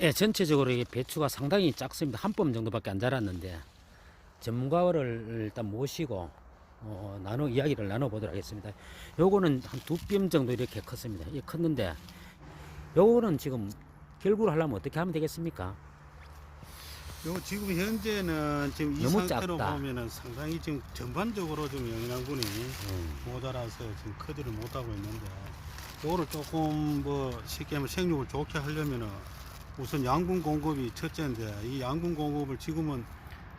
예, 전체적으로 이 배추가 상당히 작습니다. 한 뼘 정도밖에 안 자랐는데 전문가를 일단 모시고 이야기를 나눠보도록 하겠습니다. 요거는 한 2뼘 정도 이렇게 컸습니다. 이 컸는데 요거는 지금 결구를 하려면 어떻게 하면 되겠습니까? 요 지금 현재는 지금 이 너무 상태로 작다. 보면은 상당히 지금 전반적으로 좀 영양분이 모자라서 지금 크지를 못하고 있는데, 요거를 조금 뭐 쉽게 하면 생육을 좋게 하려면은 우선 양분 공급이 첫째인데, 이 양분 공급을 지금은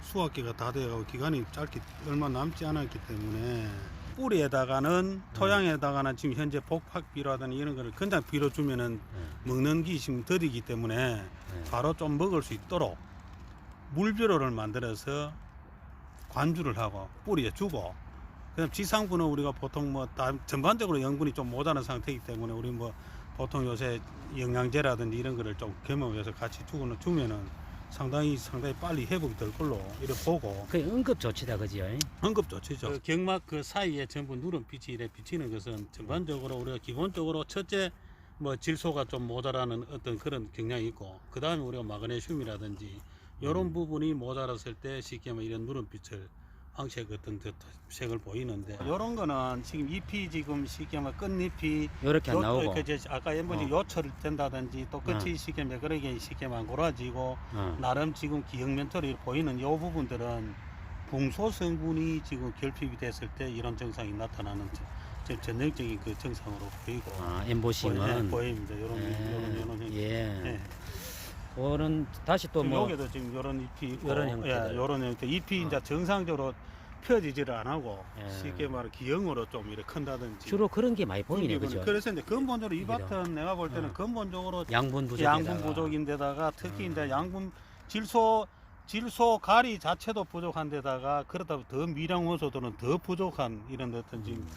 수확기가 다 돼가고 기간이 짧게 얼마 남지 않았기 때문에 뿌리에다가는 토양에다가는 지금 현재 복합비료라든지 이런 거를 그냥 비료 주면은 먹는 게 지금 더디기 때문에 바로 좀 먹을 수 있도록 물비료를 만들어서 관주를 하고 뿌리에 주고, 그다음 지상분은 우리가 보통 뭐 다 전반적으로 영분이 좀 모자란 상태이기 때문에 우리 뭐 보통 요새 영양제라든지 이런 거를 좀 겸업해서 같이 주면은 상당히 빨리 회복이 될 걸로 이렇게 보고. 그게 응급 조치다, 그지요? 응급 조치죠. 그 경막 그 사이에 전부 누런빛이 이래 비치는 것은 전반적으로 우리가 기본적으로 첫째 뭐 질소가 좀 모자라는 어떤 그런 경향이 있고, 그 다음에 우리가 마그네슘이라든지 이런 부분이 모자랐을 때 쉽게 말하면 이런 누런빛을 황색 어떤 색을 보이는데, 이런 거는 지금 잎이 지금 쉽게 말하면 끝잎이 요렇게 안 나오고. 아까 연분이 요철 된다든지 또 끝이 쉽게 말하면 그러게 쉽게 말하면 고라지고 나름 지금 기형면토리 보이는 이 부분들은 붕소 성분이 지금 결핍이 됐을 때 이런 증상이 나타나는 전형적인 그 증상으로 보이고. 엠보싱은 보입니다. 요런 예. 그거는 다시 또 뭐 여기도 지금 요런 잎이 있고, 요런 형태들. 요런 형태 잎이 이제 정상적으로 펴지지를 안 하고 예. 쉽게 말해 기형으로 좀 이렇게 큰다든지. 주로 그런 게 많이 보이네, 그죠? 그래서 이제 근본적으로 이 그죠? 밭은 내가 볼 때는 근본적으로 양분 부족. 양분 부족인데다가 특히 이제 양분 질소 가리 자체도 부족한 데다가 그러다 더 미량 원소들은 더 부족한 이런 어떤 지금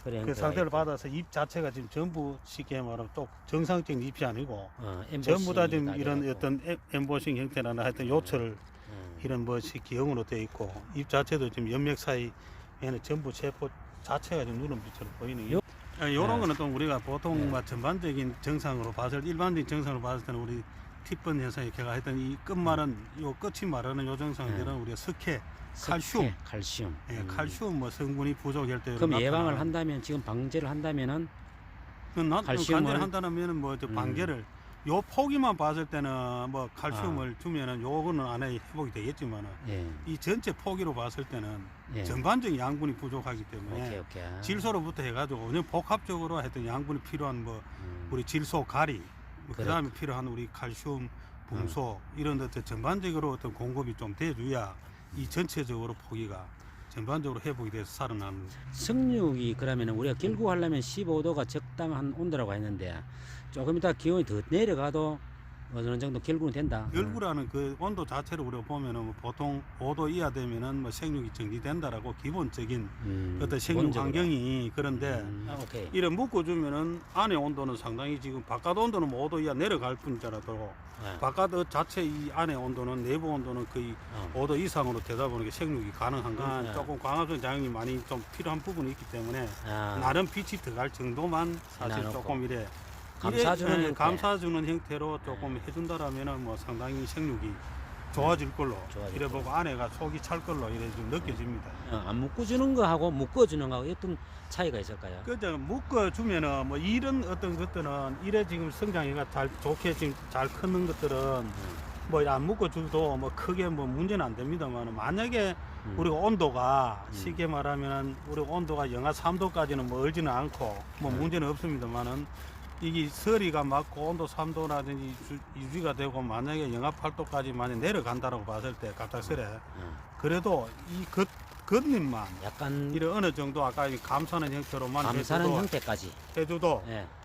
그 상태를 받아서 잎 자체가 지금 전부 쉽게 말하면 또 정상적인 잎이 아니고 전부 다 지금 이런 어떤 엠보싱 형태나 하여튼 요철 이런 뭐시 기형으로 되어 있고, 잎 자체도 지금 연맥 사이에는 전부 세포 자체가 지금 누런빛으로 보이는 요런 거는 또 우리가 보통 전반적인 정상으로 봤을 때, 일반적인 정상으로 봤을 때는 우리 티번 현상이 걔가 하여튼 이 끝말은 요 끝이 말하는 요 정상들은 우리가 석회 칼슘. 칼슘 뭐 성분이 부족할 때. 그럼 예방을 한다면, 지금 방제를 한다면은 관제를 한다면은 뭐 방제를 요 포기만 봤을 때는 뭐 칼슘을 주면은 요거는 안에 회복이 되겠지만은 이 전체 포기로 봤을 때는 전반적인 양분이 부족하기 때문에 질소로부터 해가지고 그냥 복합적으로 하여튼 양분이 필요한 뭐 우리 질소 가리, 그 다음에 필요한 우리 칼슘, 붕소 이런 것들 전반적으로 어떤 공급이 좀 돼줘야 이 전체적으로 포기가 전반적으로 회복이 돼서 살아나는. 석육이 그러면 우리가 결구하려면 15도가 적당한 온도라고 했는데 조금 이따 기온이 더 내려가도 어느 정도 결구는 된다. 결구라는 그 온도 자체를 우리가 보면은 뭐 보통 5도 이하 되면은 뭐 생육이 정지된다라고 기본적인 어떤 생육 환경이. 그런데 이런 묶어주면은 안에 온도는 상당히 지금 바깥 온도는 뭐 5도 이하 내려갈 뿐이라도 바깥 자체 이 안에 온도는 내부 온도는 거의 5도 이상으로 되다 보니까 생육이 가능한 건 조금 광합성 작용이 많이 좀 필요한 부분이 있기 때문에 나름 빛이 들어갈 정도만 사실 조금 이래 감싸주는 형태로 조금 해준다라면은 뭐 상당히 생육이 좋아질 걸로 이래 보고 안에가 속이 찰 걸로 이래 좀 느껴집니다. 안 묶어주는 거하고 묶어주는 거하고 어떤 차이가 있을까요? 그죠. 묶어주면은 뭐 이런 어떤 것들은 이래 지금 성장이가 잘 좋게 지금 잘 크는 것들은 뭐 안 묶어줘도 뭐 크게 뭐 문제는 안 됩니다만, 만약에 우리가 온도가 쉽게 말하면 우리 온도가 영하 3도까지는 뭐 얼지는 않고 뭐 문제는 없습니다만은 이게 서리가 맞고 온도 3도라든지 유지가 되고 만약에 영하 8도까지 만약 내려간다라고 봤을 때 갑작스레 그래도 이 겉잎만 약간 이런 어느 정도 아까 감싸는 형태로만 감싸는 형태까지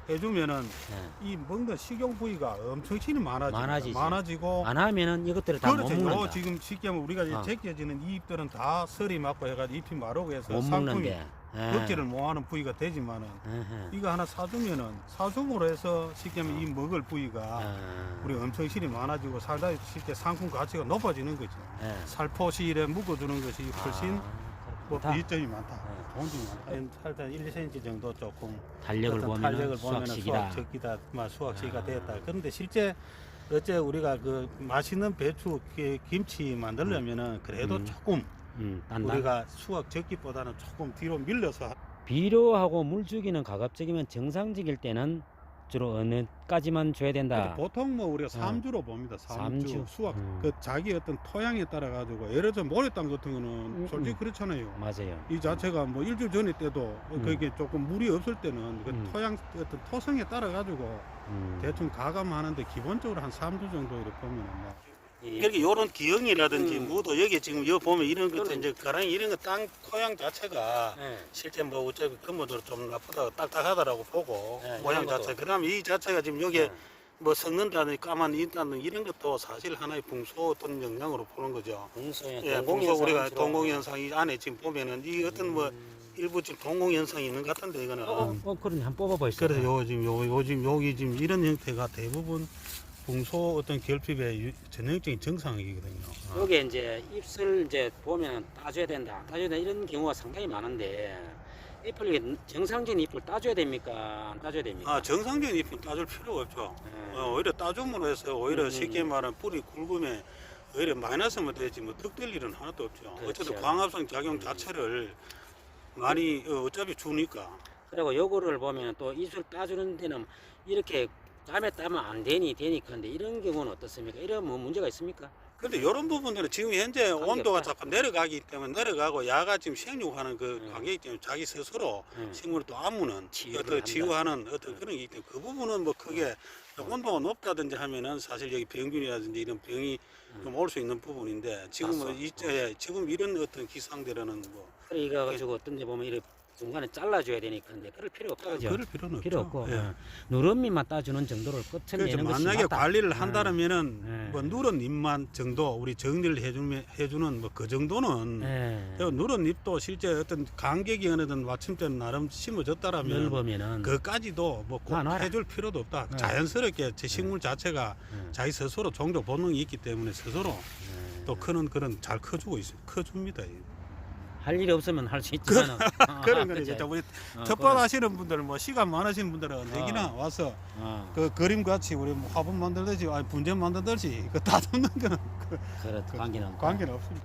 해주면은 이 먹는 식용 부위가 엄청 많아지고 안 하면은 이것들을 다 못 먹는다. 지금 쉽게 하면 우리가 제껴지는 이 잎들은 다 설이 맞고 해가지고 잎이 마르고 해서 못 상품이 먹는데 먹지를 못하는 부위가 되지만은 이거 하나 사주면은 사줌으로 해서 쉽게 하면 이 먹을 부위가 우리 엄청 실이 많아지고 살다 쉽게 상품 가치가 높아지는 거죠. 살포시에 묶어주는 것이 훨씬 뭐 다. 이점이 많다. 네. 좋은 점이 많다. 살짝 1cm 정도 조금 탄력을 어떤 보면 탄력을 보면은 수확식이다. 수확 적기다, 수확 시기가 아. 되었다. 그런데 실제 어째 우리가 그 맛있는 배추 김치 만들려면은 그래도 음. 조금 단단. 우리가 수확 적기보다는 조금 뒤로 밀려서 비료하고 물주기는 가급적이면 정상적일 때는 주로 어느까지만 줘야 된다. 보통 뭐 우리가 3주로 봅니다. 3주 삼주. 수확 음. 그 자기 어떤 토양에 따라 가지고 예를 들어 모래 땅 같은 거는 솔직히 그렇잖아요. 맞아요. 이 자체가 뭐 일주일 전에 때도 그게 조금 물이 없을 때는 그 토양 어떤 토성에 따라 가지고 대충 가감하는데 기본적으로 한 3주 정도 이렇게 보면은 뭐 이렇게 이런 기형이라든지 무도 여기 지금 여기 보면 이런 것도 이제 가랑이 이런 거 땅 토양 자체가 네. 실제 뭐 어차피 근무도 좀 나쁘다 딱딱하다라고 보고 네, 모양 이런 것도. 자체 그다음에 이 자체가 지금 여기에 뭐 썩는다든지 까만 있다는 이런 것도 사실 하나의 붕소 어떤 영향으로 보는 거죠. 봉소에 예, 붕소 우리가 동공현상 이 안에 지금 보면은 이 어떤 뭐 일부 지금 동공현상이 있는 것 같은데 이거는 그럼 한번 뽑아보시죠. 그래서 요 지금 여기 지금 이런 형태가 대부분 붕소 어떤 결핍의 전형적인 증상이거든요. 여기 이제 잎을 이제 보면 따줘야 된다. 따줘야 된다. 이런 경우가 상당히 많은데 잎을 이게 정상적인 잎을 따줘야 됩니까? 안 따줘야 됩니까? 아, 정상적인 잎은 따줄 필요가 없죠. 네. 오히려 따줌으로 해서 오히려 쉽게 말하면 뿌리 굵음에 오히려 마이너스만 되지 뭐 득될 일은 하나도 없죠. 그렇죠. 어쨌든 광합성 작용 자체를 많이 어차피 주니까. 그리고 요거를 보면 또 잎을 따주는 데는 이렇게 밤에 따면 안 되니까 근데 이런 경우는 어떻습니까? 이런 뭐 문제가 있습니까? 근데 이런 부분들은 지금 현재 온도가 없다. 자꾸 내려가기 때문에 내려가고 야가 지금 생육하는 그 네. 관계이기 때문에 자기 스스로 네. 식물을 또 안무는 치유를 어떤 한다. 치유하는 어떤 그런 게 있기 때문에 그 부분은 뭐 크게 온도가 높다든지 하면은 사실 여기 병균이라든지 이런 병이 좀 올 수 있는 부분인데 지금은 맞소. 지금 이런 어떤 기상들에는 뭐 그래 이거 가지고 어떤 데 보면 이렇게 중간에 잘라줘야 되니까 근데 그럴 필요가 없다 그죠? 그럴 필요는 없죠. 필요 없고 예. 누런잎만 따주는 정도를 끝을 그렇죠. 내는 것이 만약에 맞다. 관리를 한다면은 네. 뭐 누런 잎만 정도 우리 정리를 해주는 뭐 그 정도는 네. 누런 잎도 실제 어떤 간격이 어느 정도 맞춤대로 나름 심어졌다라면 넓으면은 그까지도 뭐 꼭 놔놔라. 해줄 필요도 없다. 네. 자연스럽게 제 식물 자체가 자기 스스로 종족 본능이 있기 때문에 스스로 또 크는 그런 잘 커주고 있어요. 커줍니다. 할 일이 없으면 할 수 있지만 그런 거는 이제 우리 텃밭 그거는- 하시는 분들 뭐 시간 많으신 분들은 여기나 와서 그 그림 같이 우리 뭐 화분 만들듯이 아니 분재 만들듯이 그 다듬는 거는 그렇 관계는 없고. 관계는 없습니다.